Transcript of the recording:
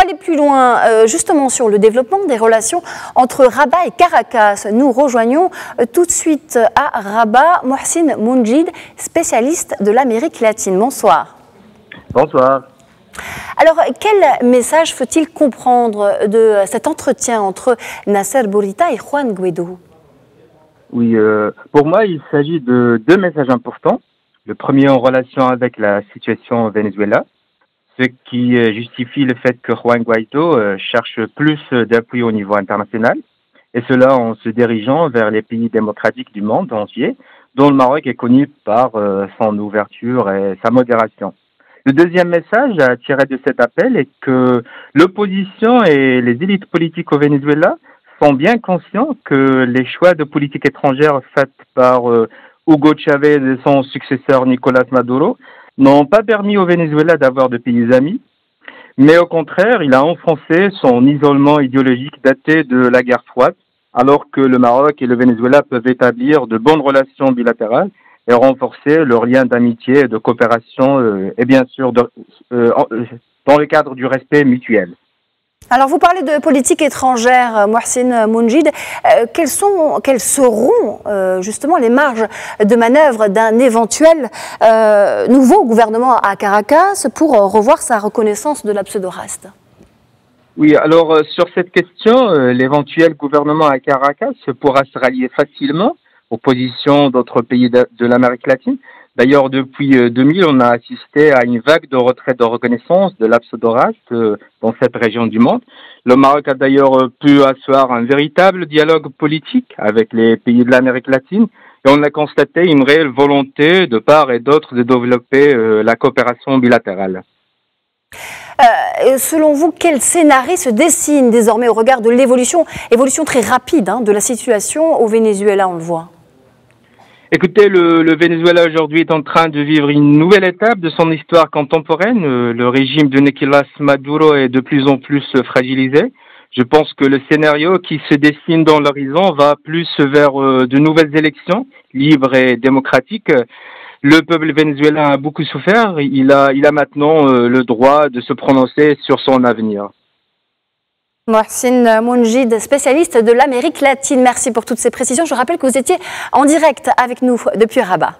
aller plus loin, justement sur le développement des relations entre Rabat et Caracas, nous rejoignons tout de suite à Rabat Mohsin Mounjid, spécialiste de l'Amérique latine. Bonsoir. Bonsoir. Alors, quel message faut-il comprendre de cet entretien entre Nasser Bourita et Juan Guaidó? Oui, pour moi, il s'agit de deux messages importants. Le premier en relation avec la situation au Venezuela, ce qui justifie le fait que Juan Guaidó cherche plus d'appui au niveau international, et cela en se dirigeant vers les pays démocratiques du monde entier, dont le Maroc est connu par son ouverture et sa modération. Le deuxième message à tirer de cet appel est que l'opposition et les élites politiques au Venezuela sont bien conscients que les choix de politique étrangère faits par Hugo Chavez et son successeur Nicolás Maduro n'ont pas permis au Venezuela d'avoir de pays amis, mais au contraire, il a enfoncé son isolement idéologique daté de la guerre froide, alors que le Maroc et le Venezuela peuvent établir de bonnes relations bilatérales et renforcer leurs liens d'amitié et de coopération, et bien sûr dans le cadre du respect mutuel. Alors, vous parlez de politique étrangère, Mohsin Mounjid. Quelles seront justement les marges de manœuvre d'un éventuel nouveau gouvernement à Caracas pour revoir sa reconnaissance de la pseudo-raste? Oui, alors sur cette question, l'éventuel gouvernement à Caracas pourra se rallier facilement aux positions d'autres pays de l'Amérique latine. D'ailleurs, depuis 2000, on a assisté à une vague de retrait de reconnaissance de la pseudo-raste dans cette région du monde. Le Maroc a d'ailleurs pu asseoir un véritable dialogue politique avec les pays de l'Amérique latine et on a constaté une réelle volonté de part et d'autre de développer la coopération bilatérale. Selon vous, quel scénario se dessine désormais au regard de l'évolution très rapide de la situation au Venezuela, on le voit? Écoutez, le Venezuela aujourd'hui est en train de vivre une nouvelle étape de son histoire contemporaine. Le régime de Nicolás Maduro est de plus en plus fragilisé. Je pense que le scénario qui se dessine dans l'horizon va plus vers de nouvelles élections libres et démocratiques. Le peuple vénézuélien a beaucoup souffert. Il a maintenant le droit de se prononcer sur son avenir. Mohsin Mounjid, spécialiste de l'Amérique latine. Merci pour toutes ces précisions. Je rappelle que vous étiez en direct avec nous depuis Rabat.